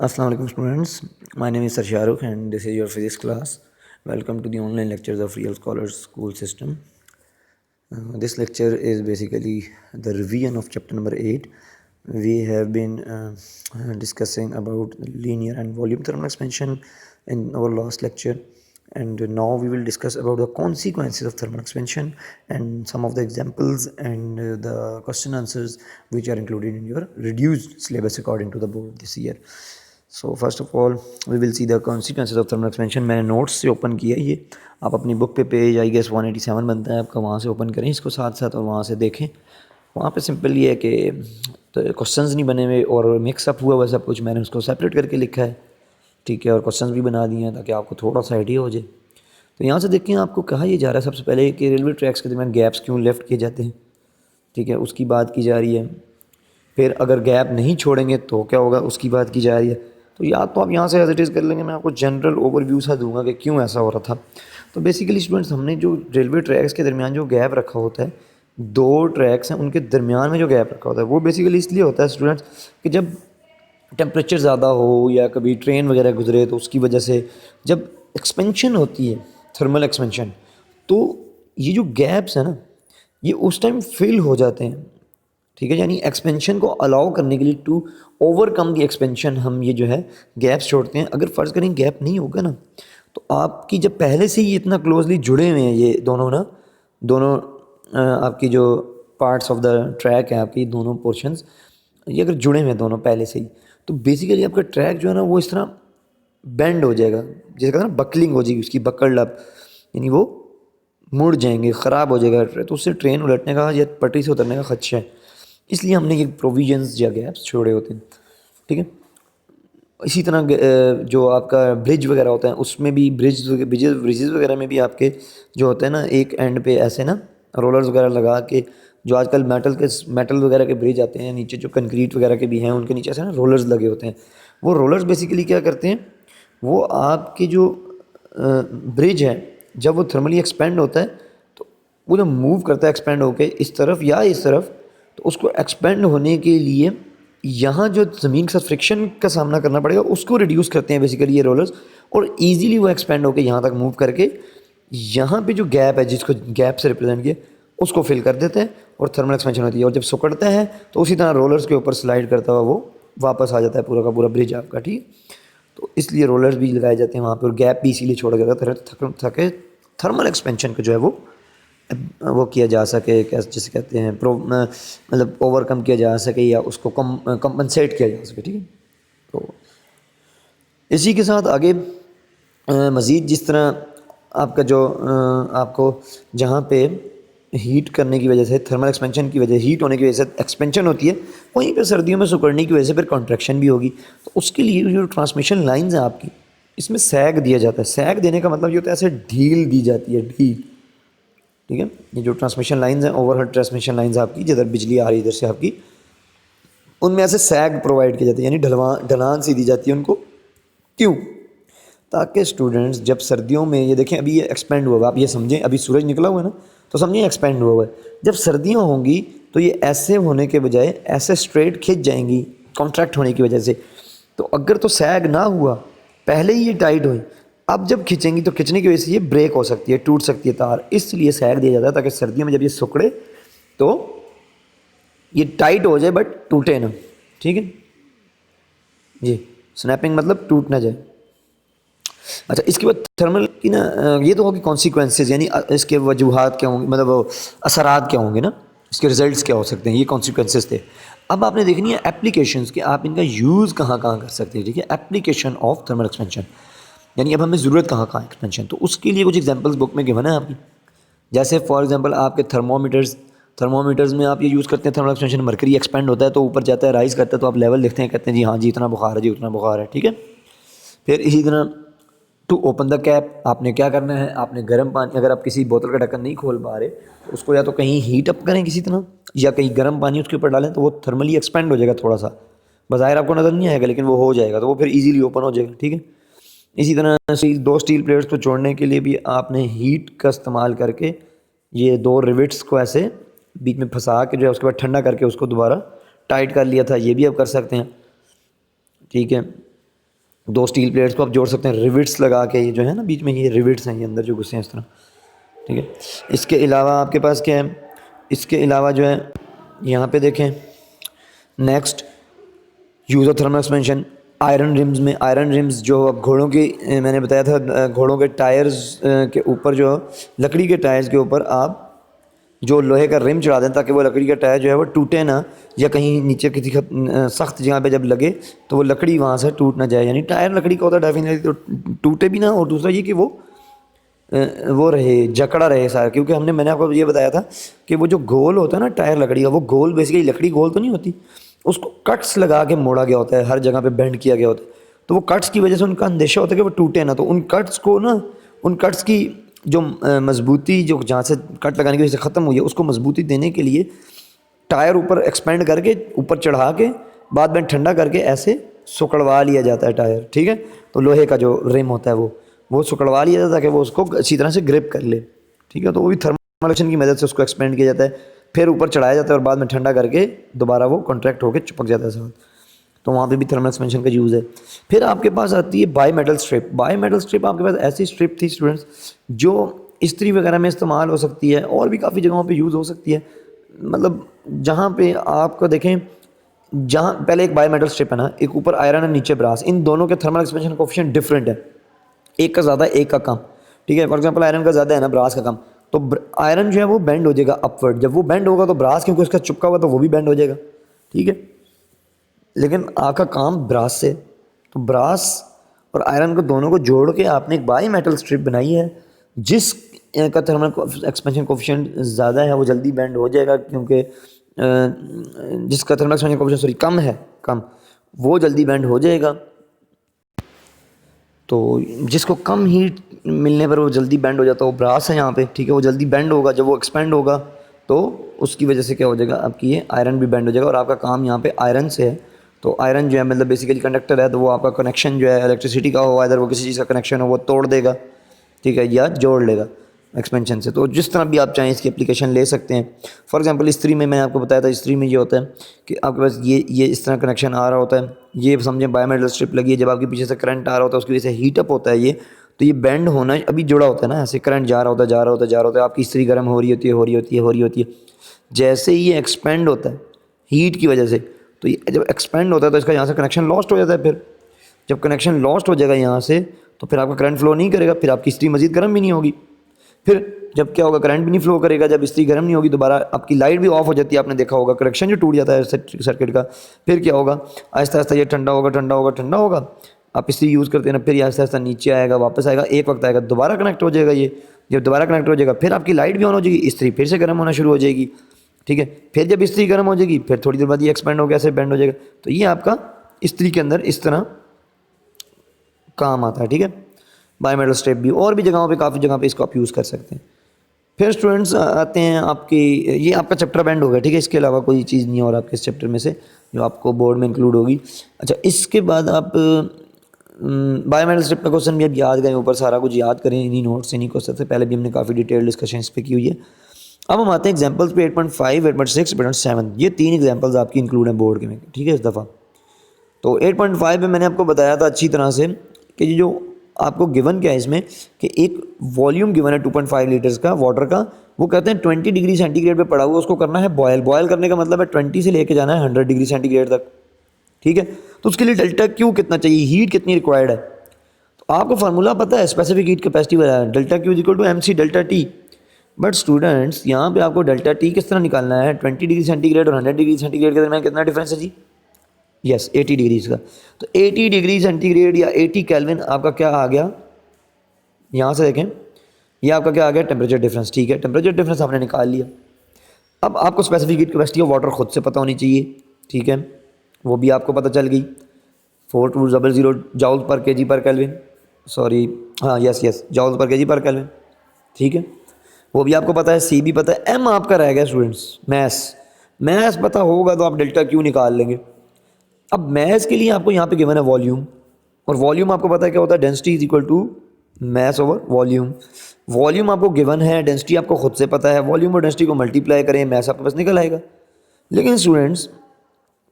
Assalamu alaikum students. My name is Sir Shahrukh and this is your physics class. Welcome to the online lectures of Real Scholars School System. This lecture is basically the revision of chapter number 8. We have been discussing about linear and volume thermal expansion in our last lecture, and now we will discuss about the consequences of thermal expansion and some of the examples and the question answers which are included in your reduced syllabus according to the board this year. So first of all we will see the consequences of thermal expansion. मैंने notes से open किया ये, आप अपनी book पे page I guess 187 बनता है आपका, वहाँ से ओपन करें इसको साथ साथ और वहाँ से देखें। वहाँ पे सिंपल ये है कि तो क्वेश्चंस नहीं बने हुए और मिक्सअप हुआ हुआ सब कुछ, मैंने उसको सेपरेट करके लिखा है, ठीक है, और क्वेश्चंस भी बना दिए हैं ताकि आपको थोड़ा सा आइडिया हो जाए। तो यहाँ से देखें आपको कहा यह जा रहा है सबसे पहले कि रेलवे ट्रैक्स के दरमियान गैप्स क्यों लेफ्ट किए जाते हैं, ठीक है, उसकी बात की जा रही है। फिर अगर गैप नहीं छोड़ेंगे तो क्या होगा, उसकी बात की जा रही है। तो या तो आप यहाँ से एज इट इज़ कर लेंगे, मैं आपको जनरल ओवरव्यू सा दूंगा कि क्यों ऐसा हो रहा था। तो बेसिकली स्टूडेंट्स, हमने जो रेलवे ट्रैक्स के दरमियान जो गैप रखा होता है, दो ट्रैक्स हैं उनके दरमियान में जो गैप रखा होता है वो बेसिकली इसलिए होता है स्टूडेंट्स कि जब टेम्परेचर ज़्यादा हो या कभी ट्रेन वगैरह गुजरे तो उसकी वजह से जब एक्सपेंशन होती है, थर्मल एक्सपेंशन, तो ये जो गैप्स है ना ये उस टाइम फिल हो जाते हैं, ठीक है। यानी एक्सपेंशन को अलाउ करने के लिए टू ओवरकम दी एक्सपेंशन हम ये जो है गैप्स छोड़ते हैं। अगर फ़र्ज़ करें गैप नहीं होगा ना तो आपकी जब पहले से ही इतना क्लोजली जुड़े हुए हैं ये दोनों ना, दोनों आपकी जो पार्ट्स ऑफ द ट्रैक है, आपकी दोनों पोर्शंस ये अगर जुड़े हुए हैं दोनों पहले से ही, तो बेसिकली आपका ट्रैक जो है ना वो इस तरह बेंड हो जाएगा, जैसे कहते हैं ना बकलिंग हो जाएगी उसकी, बकल्ड अप, यानी वो मुड़ जाएंगे, ख़राब हो जाएगा, तो उससे ट्रेन उलटने का या पटरी से उतरने का खदशा है। इसलिए हमने ये प्रोविजंस या गैप्स छोड़े होते हैं, ठीक है। इसी तरह जो आपका ब्रिज वगैरह होता है उसमें भी ब्रिजेस वगैरह में भी आपके जो होते हैं ना एक एंड पे ऐसे ना रोलर्स वगैरह लगा के, जो आजकल मेटल वगैरह के ब्रिज आते हैं, नीचे जो कंक्रीट वगैरह के भी हैं उनके नीचे ऐसे ना रोलर्स लगे होते हैं। वो रोलर्स बेसिकली क्या करते हैं, वो आपके जो ब्रिज है जब वो थर्मली एक्सपेंड होता है तो वो जब मूव करता है एक्सपेंड होके इस तरफ या इस तरफ, तो उसको एक्सपेंड होने के लिए यहाँ जो ज़मीन के साथ फ्रिक्शन का सामना करना पड़ेगा उसको रिड्यूस करते हैं बेसिकली ये रोलर्स, और इजीली वो एक्सपेंड होकर यहाँ तक मूव करके यहाँ पे जो गैप है जिसको गैप से रिप्रेजेंट किया उसको फिल कर देते हैं और थर्मल एक्सपेंशन होती है। और जब सुकड़ता है तो उसी तरह रोलर्स के ऊपर स्लाइड करता हुआ वो वापस आ जाता है पूरा का पूरा ब्रिज आपका, ठीक। तो इसलिए रोलर्स भी लगाए जाते हैं वहाँ पर, और गैप भी इसीलिए छोड़ा जाता है ताकि थर्मल एक्सपेंशन को जो है वो किया जा सके, जिसे कहते हैं मतलब ओवरकम किया जा सके या उसको कंपनसेट किया जा सके, ठीक है। तो इसी के साथ आगे मज़ीद जिस तरह आपका जो आपको जहाँ पे हीट करने की वजह से, थर्मल एक्सपेंशन की वजह, हीट होने की वजह से एक्सपेंशन होती है, वहीं पे सर्दियों में सुकड़ने की वजह से फिर कॉन्ट्रैक्शन भी होगी। तो उसके लिए जो ट्रांसमिशन लाइन्स हैं आपकी, इसमें सैग दिया जाता है। सैग देने का मतलब ये होता है ऐसे ढील दी जाती है, ढील, ठीक है। ये जो ट्रांसमिशन लाइंस हैं, ओवरहेड ट्रांसमिशन लाइंस आपकी, जिधर बिजली आ रही है इधर से आपकी, उनमें ऐसे सैग प्रोवाइड किए जाते हैं, यानी ढलान सी दी जाती है उनको। क्यों? ताकि स्टूडेंट्स जब सर्दियों में ये देखें, अभी ये एक्सपेंड हुआ हुआ, आप ये समझें अभी सूरज निकला हुआ है ना, तो समझिए एक्सपेंड हुआ हुआ है। जब सर्दियाँ होंगी तो ये ऐसे होने के बजाय ऐसे स्ट्रेट खिंच जाएंगी कॉन्ट्रैक्ट होने की वजह से। तो अगर तो सैग ना हुआ, पहले ही ये टाइट हुई, अब जब खींचेंगी तो खींचने की वजह से ये ब्रेक हो सकती है, टूट सकती है तार, इसलिए सैग दिया जाता है ताकि सर्दियों में जब ये सुकड़े तो ये टाइट हो जाए बट टूटे ना, ठीक है जी। स्नैपिंग मतलब टूट ना जाए। अच्छा, इसके बाद थर्मल की ना ये तो होगी कॉन्सिक्वेंसेज, यानी इसके वजूहात क्या होंगे, मतलब असरात क्या होंगे ना, इसके रिजल्ट्स क्या हो सकते हैं, ये कॉन्सिक्वेंसेज थे। अब आपने देखनी है एप्लीकेशंस कि आप इनका यूज़ कहाँ कहाँ कर सकते हैं, ठीक है। एप्लीकेशन ऑफ थर्मल एक्सपेंशन, यानी अब हमें ज़रूरत कहाँ कहाँ एक्सपेंशन, तो उसके लिए कुछ एग्जांपल्स बुक में गिवन है आपकी। जैसे फॉर एग्जांपल आपके थर्मोमीटर्स में आप ये यूज़ करते हैं थर्मल एक्सपेंशन, मरकरी एक्सपेंड होता है तो ऊपर जाता है, राइज़ करता है तो आप लेवल लिखते हैं, कहते हैं जी हाँ जी इतना बुखार है, जी उतना बुखार है, ठीक है। फिर इसी तरह टू ओपन द कैप, आपने क्या करना है, आपने गर्म पानी, अगर आप किसी बोतल का ढक्कन नहीं खोल पा रहे तो उसको या तो कहीं हीट अप करें किसी तरह, या कहीं गर्म पानी उसके ऊपर डालें तो वो थर्मली एक्सपेंड हो जाएगा थोड़ा सा, बाहर आपको नज़र नहीं आएगा लेकिन वो हो जाएगा, तो वो फिर ईजीली ओपन हो जाएगा, ठीक है। इसी तरह दो स्टील प्लेट्स को जोड़ने के लिए भी आपने हीट का इस्तेमाल करके ये दो रिविट्स को ऐसे बीच में फंसा के जो है उसके बाद ठंडा करके उसको दोबारा टाइट कर लिया था, ये भी आप कर सकते हैं, ठीक है। दो स्टील प्लेट्स को आप जोड़ सकते हैं रिविट्स लगा के, ये जो है ना बीच में ये रिविट्स हैं, ये अंदर जो घुसे हैं इस तरह, ठीक है। इसके अलावा आपके पास क्या है, इसके अलावा जो है यहाँ पे देखें, next use of thermal expansion iron RIMS में। आयरन रिम्स जो अब घोड़ों की मैंने बताया था, घोड़ों के टायर्स के ऊपर जो लकड़ी के टायर्स के ऊपर आप जो लोहे का रिम चढ़ा दें ताकि वो लकड़ी का टायर जो है वो टूटे ना, या कहीं नीचे किसी सख्त जगह पे जब लगे तो वो लकड़ी वहाँ से टूट ना जाए। यानी टायर लकड़ी का होता है डेफिनेटली, तो टूटे भी ना, और दूसरा ये कि वो रहे, जकड़ा रहे सारा। क्योंकि मैंने आपको ये बताया था कि वो जो गोल होता है ना टायर लकड़ी का, वो गोल बेसिकली लकड़ी गोल तो नहीं होती, उसको कट्स लगा के मोड़ा गया होता है, हर जगह पे बेंड किया गया होता है। तो वो कट्स की वजह से उनका अंदेशा होता है कि वो टूटे ना, तो उन कट्स को ना, उन कट्स की जो मजबूती जो जहाँ से कट लगाने की वजह से ख़त्म हुई है, उसको मजबूती देने के लिए टायर ऊपर एक्सपेंड करके ऊपर चढ़ा के बाद में ठंडा करके ऐसे सुकड़वा लिया जाता है टायर, ठीक है। तो लोहे का जो रिम होता है वो सुकड़वा लिया जाता है ताकि वो उसको अच्छी तरह से ग्रिप कर ले, ठीक है। तो वो भी थर्मल एक्शन की मदद से उसको एक्सपेंड किया जाता है, फिर ऊपर चढ़ाया जाता है और बाद में ठंडा करके दोबारा वो कॉन्ट्रैक्ट होकर चिपक जाता है साथ। तो वहाँ पे भी थर्मल एक्सपेंशन का यूज़ है। फिर आपके पास आती है by metal strip. By metal strip आपके पास ऐसी स्ट्रिप थी स्टूडेंट्स जो इस्त्री वगैरह में इस्तेमाल हो सकती है और भी काफ़ी जगहों पे यूज़ हो सकती है। मतलब जहाँ पे आपको देखें, जहाँ पहले एक बाई मेटल स्ट्रिप है ना, एक ऊपर आयरन है नीचे ब्रास, इन दोनों के थर्मल एक्सपेंशन कोएफिशिएंट डिफरेंट है, एक का ज़्यादा एक का कम, ठीक है। फॉर एग्जांपल आयरन का ज़्यादा है ना, ब्रास का कम, तो आयरन जो है वो बेंड हो जाएगा अपवर्ड। जब वो बेंड होगा तो ब्रास क्योंकि उसका चिपका हुआ तो वो भी बेंड हो जाएगा, ठीक है। लेकिन आपका काम ब्रास से, तो ब्रास और आयरन को दोनों को जोड़ के आपने एक बाई मेटल स्ट्रिप बनाई है, जिस का थर्मल एक्सपेंशन कोफिशिएंट ज़्यादा है वो जल्दी बेंड हो जाएगा, क्योंकि जिसका थर्मल एक्सपेंशन कोफिशिएंट सॉरी कम है, कम, वो जल्दी बेंड हो जाएगा। तो जिसको कम हीट मिलने पर वो जल्दी बेंड हो जाता है वो ब्रास है यहाँ पे, ठीक है। वो जल्दी बेंड होगा, जब वो एक्सपेंड होगा तो उसकी वजह से क्या हो जाएगा, आपकी ये आयरन भी बेंड हो जाएगा। और आपका काम यहाँ पे आयरन से है, तो आयरन जो है मतलब बेसिकली कंडक्टर है, तो वो आपका कनेक्शन जो है इलेक्ट्रिसिटी का हो, इधर वो किसी चीज़ का कनेक्शन हो वो तोड़ देगा, ठीक है, या जोड़ लेगा एक्सपेंशन से। तो जिस तरह भी आप चाहें इसकी एप्लीकेशन ले सकते हैं। फॉर एग्जांपल इस्त्री में मैंने आपको बताया था, इस्त्री में ये होता है कि आपके पास ये इस तरह कनेक्शन आ रहा होता है, ये समझें बायोमेटल स्ट्रिप लगी है, जब आपके पीछे से करंट आ रहा होता है उसकी वजह से हीटअप होता है ये, तो ये बेंड होना अभी जुड़ा होता है ना, ऐसे करंट जा रहा होता है, जा रहा होता है, जा रहा होता है, आपकी इस्त्री गर्म हो रही होती है, हो रही होती है, हो रही होती है। जैसे ही ये एक्सपेंड होता है हीट की वजह से, तो ये जब एक्सपेंड होता है तो इसका यहाँ से कनेक्शन लॉस्ट हो जाता है। फिर जब कनेक्शन लॉस्ट हो जाएगा यहाँ से, तो फिर आपका करंट फ्लो नहीं करेगा, फिर आपकी इस्त्री मज़ीद गर्म भी नहीं होगी। फिर जब क्या होगा, करंट भी नहीं फ्लो करेगा, जब इस्त्री गर्म नहीं होगी, दोबारा आपकी लाइट भी ऑफ हो जाती है, आपने देखा होगा कनेक्शन जो टूट जाता है सर्किट का। फिर क्या होगा, आहिस्ता आहिस्ता ये ठंडा होगा, ठंडा होगा, ठंडा होगा, आप इस्त्री यूज़ करते हैं ना, फिर ये आहिस्ता आहिस्ता नीचे आएगा, वापस आएगा, एक वक्त आएगा दोबारा कनेक्ट हो जाएगा ये। जब दोबारा कनेक्ट हो जाएगा फिर आपकी लाइट भी ऑन हो जाएगी, इस्त्री फिर से गर्म होना शुरू हो जाएगी, ठीक है। फिर जब इस्त्री गर्म हो जाएगी फिर थोड़ी देर बाद ये एक्सपेंड हो गया, ऐसे बेंड हो जाएगा। तो ये आपका इस्त्री के अंदर इस तरह काम आता है, ठीक है। बायोमेटल स्ट्रिप भी और भी जगहों पे, काफ़ी जगह पे इसको आप यूज़ कर सकते हैं। फिर स्टूडेंट्स आते हैं आपकी, ये आपका चैप्टर बैंड हो गया, ठीक है। इसके अलावा कोई चीज़ नहीं और आपके इस चैप्टर में से जो आपको बोर्ड में इंक्लूड होगी। अच्छा, इसके बाद आप बायोमेटल स्ट्रिप का क्वेश्चन भी आप याद करें, ऊपर सारा कुछ याद करें इन्हीं नोट्स, इन्हीं क्वेश्चन से। पहले भी हमने काफ़ी डिटेल डिस्कशन इस पर की हुई है। अब हम आते हैं एग्जाम्पल्स पे 8.5, 8.6, 8.7। ये 3 एग्जाम्पल्स आपकी इंक्लूड हैं बोर्ड के में, ठीक है, इस दफ़ा। तो 8.5 में मैंने आपको बताया था अच्छी तरह से कि ये जो आपको गिवन क्या है इसमें, कि एक वॉल्यूम गिवन है 2.5 लीटर्स का वाटर का, वो कहते हैं 20 डिग्री सेंटीग्रेड पे पड़ा हुआ, उसको करना है बॉयल। बॉयल करने का मतलब है 20 से लेके जाना है 100 डिग्री सेंटीग्रेड तक, ठीक है। तो उसके लिए डेल्टा क्यू कितना चाहिए, हीट कितनी रिक्वायर्ड है, तो आपको फार्मूला पता है, स्पेसिफिक हीट कैपेसिटी वाला है, delta Q equal to MC delta T. But students यहाँ पे आपको डेल्टा टी किस तरह निकालना है, 20 डिग्री सेंटीग्रेड और 100 डिग्री सेंटीग्रेड के दरमियान कितना डिफरेंस है जी, यस 80 डिग्रीज का। तो 80 डिग्री सेंटीग्रेड या 80 केल्विन आपका क्या आ गया, यहाँ से देखें, ये आपका क्या आ गया, टेम्परेचर डिफरेंस, ठीक है। टेम्परेचर डिफरेंस आपने निकाल लिया। अब आपको specific heat capacity of water खुद से पता होनी चाहिए, ठीक है, वो भी आपको पता चल गई, 4200 joule per kg per kelvin, sorry हाँ yes joule per kg per kelvin, ठीक है, वो भी आपको पता है। सी भी पता है। एम आपका रह गया स्टूडेंट्स, मैथ्स पता होगा तो आप डेल्टा क्यू निकाल लेंगे। अब मैथ्स के लिए आपको यहाँ पे गिवन है वॉल्यूम, और वॉल्यूम आपको पता है क्या होता है, density is equal to mass over volume. Volume आपको गिवन है, डेंसिटी आपको खुद से पता है, वॉल्यूम और डेंसिटी को मल्टीप्लाई करें, मैथ्स आपके पास निकल आएगा। लेकिन स्टूडेंट्स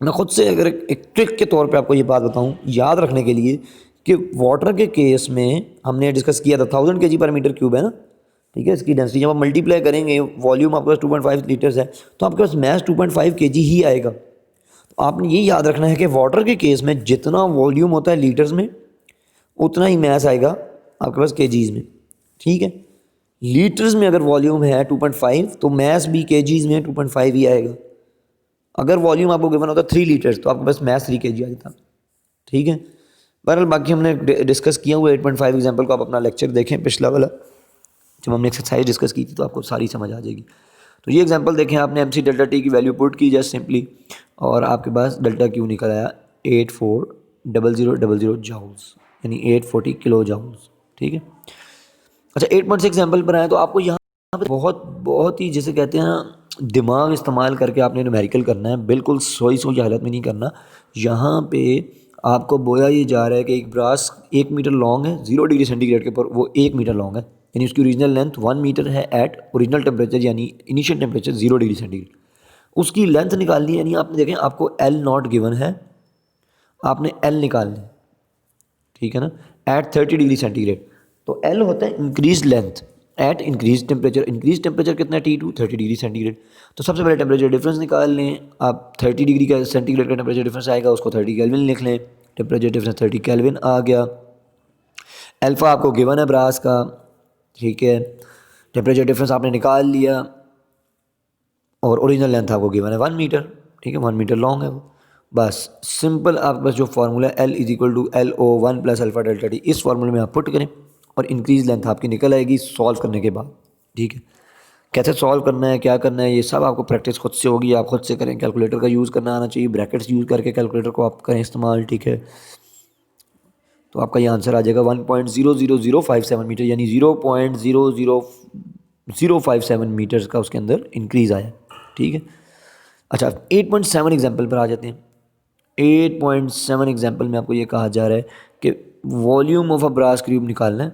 मैं खुद से अगर एक ट्रिक के तौर पे आपको ये बात बताऊँ याद रखने के लिए, कि वाटर के केस में हमने डिस्कस किया था 1000 kg पर मीटर क्यूब है ना, ठीक है, इसकी डेंसिटी जब आप मल्टीप्लाई करेंगे, वॉल्यूम आपके पास 2.5 लीटर्स है, तो आपके पास मैस 2.5 kg ही आएगा। तो आपने ये याद रखना है कि वाटर के केस में जितना वॉल्यूम होता है लीटर्स में, उतना ही मैस आएगा आपके पास केजीज़ में, ठीक है। लीटर्स में अगर वॉल्यूम है 2.5 तो मैस भी केजीज़ में 2.5 ही आएगा। अगर वॉल्यूम आपको गिवन होता 3 लीटर्स तो आपके पास मैस 3 kg आ जाता, ठीक है। बहरहाल बाकी हमने डिस्कस किया हुआ 8.5 एग्जाम्पल को आप अपना लेक्चर देखें पिछला वाला, जब हमने एक्सरसाइज डिस्कस की थी तो आपको सारी समझ आ जाएगी। तो ये एग्जांपल देखें आपने, एम सी डेल्टा टी की वैल्यू पुट की जस्ट सिंपली, और आपके पास डेल्टा क्यू निकल आया 840000 जाउल्स, यानी 840 किलो जाउल्स, ठीक है। अच्छा 8.6 एग्जाम्पल पर आए तो आपको यहाँ पे बहुत बहुत ही जैसे कहते हैं ना, दिमाग इस्तेमाल करके आपने न्यूमेरिकल करना है, बिल्कुल सोई सोई हालत में नहीं करना। यहाँ पे आपको बोला ये जा रहा है कि एक ब्रास 1 मीटर लॉन्ग है, 0 डिग्री सेंटीग्रेड के ऊपर वो 1 मीटर लॉन्ग है, यानी उसकी ओरिजिनल लेंथ 1 मीटर है एट ओरिजिनल टेम्परेचर, यानी इनिशियल टेम्परेचर 0 डिग्री सेंटीग्रेड। उसकी लेंथ निकालनी है, यानी आपने देखें आपको एल नॉट गिवन है, आपने एल निकालनी है, ठीक है ना, एट 30 डिग्री सेंटीग्रेड। तो एल होता है increase length at increase temperature. Increase temperature कितना है T2 30 डिग्री सेंटीग्रेड। तो सबसे पहले टेम्परेचर डिफरेंस निकाल लें आप, 30 डिग्री का सेंटीग्रेड का टेम्परेचर डिफरेंस आएगा, उसको 30 केल्विन लिख लें, टेम्परेचर डिफरेंस 30 केल्विन आ गया। अल्फ़ा आपको गिवन है ब्रास का, ठीक है, टेम्परेचर डिफरेंस आपने निकाल लिया, और ओरिजिनल लेंथ आपको गिवन है 1 मीटर, ठीक है, 1 मीटर लॉन्ग है वो। बस सिंपल आपके पास जो formula L is equal to LO1 plus alpha delta T, इस फार्मूले में आप पुट करें और इंक्रीज लेंथ आपकी निकल आएगी सॉल्व करने के बाद, ठीक है। कैसे सॉल्व करना है, क्या करना है, ये सब आपको प्रैक्टिस खुद से होगी, आप खुद से करें। कैलकुलेटर का यूज़ करना आना चाहिए, ब्रैकेट्स यूज़ करके कैलकुलेटर को आप करें इस्तेमाल, ठीक है। तो आपका ये आंसर आ जाएगा 1.00057 मीटर, यानी 0.00057 मीटर्स का उसके अंदर इंक्रीज़ आया, ठीक है। अच्छा 8.7 एग्जाम्पल पर आ जाते हैं। 8.7 एग्जाम्पल में आपको ये कहा जा रहा है कि volume of a brass cube निकालना है,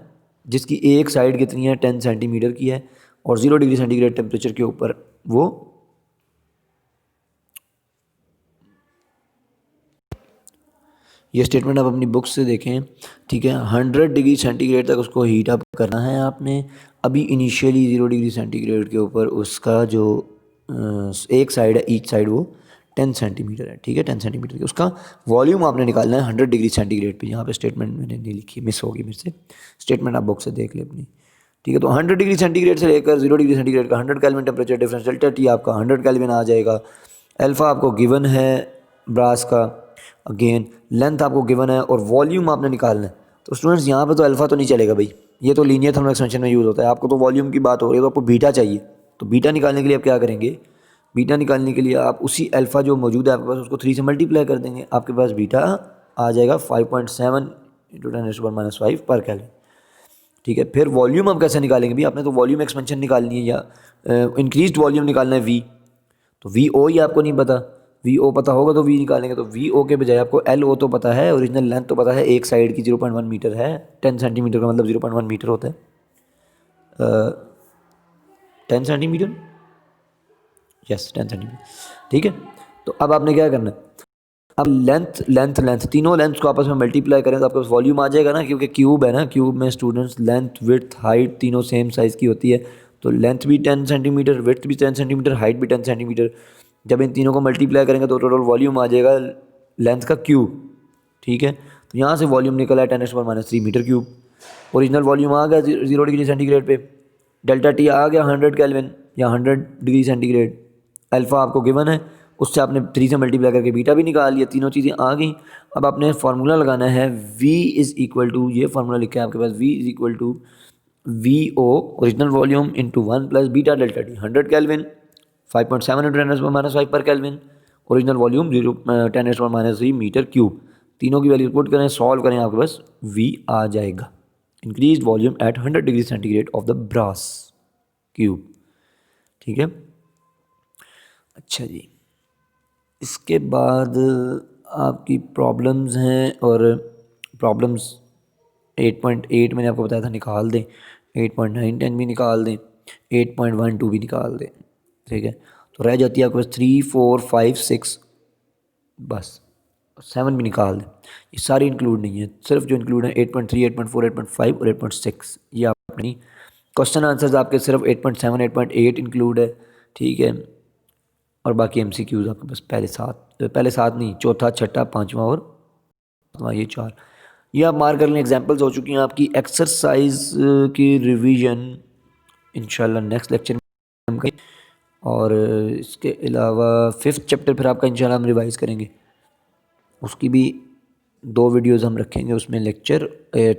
जिसकी एक साइड कितनी है 10 सेंटीमीटर की है, और 0 डिग्री सेंटीग्रेड टेम्परेचर के ऊपर वो ये स्टेटमेंट आप अपनी बुक से देखें, ठीक है। 100 डिग्री सेंटीग्रेड तक उसको हीट अप करना है आपने। अभी इनिशियली 0 डिग्री सेंटीग्रेड के ऊपर उसका जो एक साइड है, ईच साइड वो 10 सेंटीमीटर है, ठीक है, 10 सेंटीमीटर की उसका वॉल्यूम आपने निकालना है 100 डिग्री सेंटीग्रेड पे। यहाँ पे स्टेटमेंट मैंने नहीं लिखी, मिस होगी मेरे से, स्टेटमेंट आप बुक से देख ले अपनी, ठीक है। तो 100 डिग्री सेंटीग्रेड से लेकर 0 डिग्री सेंटीग्रेड का 100 kelvin temperature difference, delta T आपका 100 केल्विन आ जाएगा। अल्फ़ा आपको गिवन है ब्रास का, अगेन लेंथ आपको गिवन है, और वॉल्यूम आपने निकालना है। तो स्टूडेंट्स यहाँ पे तो अल्फ़ा तो नहीं चलेगा भाई, ये तो लीनियर थर्मल एक्सपेंशन में यूज़ होता है, आपको तो वॉल्यूम की बात हो रही है, तो आपको बीटा चाहिए। तो बीटा निकालने के लिए आप क्या करेंगे, बीटा निकालने के लिए आप उसी अल्फ़ा जो मौजूद है आपके पास उसको 3 से मल्टीप्लाई कर देंगे, आपके पास बीटा आ जाएगा 5.7 × 10⁻⁵ पर केल्विन, ठीक है। फिर वॉल्यूम आप कैसे निकालेंगे भी, आपने तो वॉल्यूम एक्सपेंशन निकालनी है या इंक्रीज्ड वॉल्यूम निकालना है वी, तो वी ओ ही आपको नहीं पता, वी ओ पता होगा तो वी निकालेंगे। तो वी ओ के बजाय आपको एल ओ तो पता है, ओरिजिनल लेंथ तो पता है, एक साइड की 0.1 मीटर है, 10 सेंटीमीटर का मतलब 0.1 मीटर होता है, 10 सेंटीमीटर, यस 10 सेंटीमीटर, ठीक है। तो अब आपने क्या करना है, अब लेंथ तीनों लेंथ को आपस में मल्टीप्लाई करें तो आपके पास वॉल्यूम आ जाएगा ना, क्योंकि क्यूब है ना, क्यूब में स्टूडेंट्स लेंथ विड्थ हाइट तीनों सेम साइज़ की होती है, तो लेंथ भी 10 सेंटीमीटर, विड्थ भी 10 सेंटीमीटर, हाइट भी 10 सेंटीमीटर। जब इन तीनों को मल्टीप्लाई करेंगे तो टोटल वॉल्यूम आ जाएगा लेंथ का क्यूब, ठीक है। तो यहाँ से वॉल्यूम निकला है 10⁻³ मीटर क्यूब। ओरिजिनल वॉल्यूम आ गया 0 डिग्री सेंटीग्रेड पे, डेल्टा टी आ गया 100 केल्विन या 100 डिग्री सेंटीग्रेड, अल्फ़ा आपको गिवन है, उससे आपने 3 से मल्टीप्लाई करके बीटा भी निकाल लिया, तीनों चीज़ें आ गई। अब आपने फार्मूला लगाना है V इज़ इक्वल टू, ये फार्मूला लिखा है आपके पास, V is equal to VO original volume into 1 plus beta delta T, 100 kelvin 5.7 × 10⁻⁵ पर kelvin, original volume 10⁻³ metre cube. तीनों की वैल्यू पुट करें, सॉल्व करें, आपके पास V आ जाएगा, increase volume at 100 degree centigrade of the brass cube, ठीक है। अच्छा जी, इसके बाद आपकी प्रॉब्लम्स हैं, और प्रॉब्लम्स 8.8 मैंने आपको बताया था निकाल दें, 8.9 10 भी निकाल दें, 8.12 भी निकाल दें, ठीक है। तो रह जाती है आपके पास 3 4 5 6, बस 7 भी निकाल दें, ये सारी इंक्लूड नहीं है, सिर्फ जो इंक्लूड है 8.3, 8.4, 8.5 और 8.6, ये आपने क्वेश्चन आंसर्स आपके सिर्फ 8.7, 8.8 इंक्लूड है, ठीक है। और बाकी MCQs आपके पास पहले सात नहीं, चौथा, छठा, पाँचवा और सातवां, ये 4। ये आप मार्क कर लें, एग्जाम्पल्स हो चुकी हैं आपकी। एक्सरसाइज की रिवीजन इंशाल्लाह नेक्स्ट लेक्चर में हम करेंगे, और इसके अलावा 5th चैप्टर फिर आपका इंशाल्लाह हम रिवाइज़ करेंगे, उसकी भी 2 वीडियोस हम रखेंगे, उसमें लेक्चर,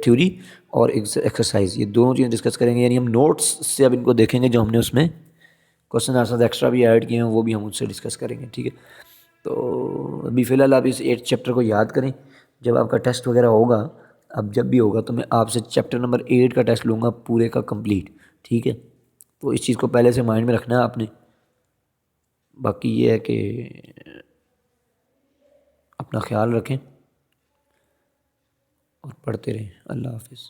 थ्योरी और एक्सरसाइज, ये दोनों चीज़ें डिस्कस करेंगे। यानी हम नोट्स से अब इनको देखेंगे, जो हमने उसमें क्वेश्चन आंसर एक्स्ट्रा भी ऐड किए हैं वो भी हम उससे डिस्कस करेंगे, ठीक है। तो अभी फ़िलहाल आप इस 8th चैप्टर को याद करें, जब आपका टेस्ट वगैरह होगा, अब जब भी होगा तो मैं आपसे चैप्टर नंबर 8 का टेस्ट लूँगा पूरे का कंप्लीट, ठीक है। तो इस चीज़ को पहले से माइंड में रखना है आपने। बाकी ये है कि अपना ख्याल रखें और पढ़ते रहें। अल्लाह हाफिज़।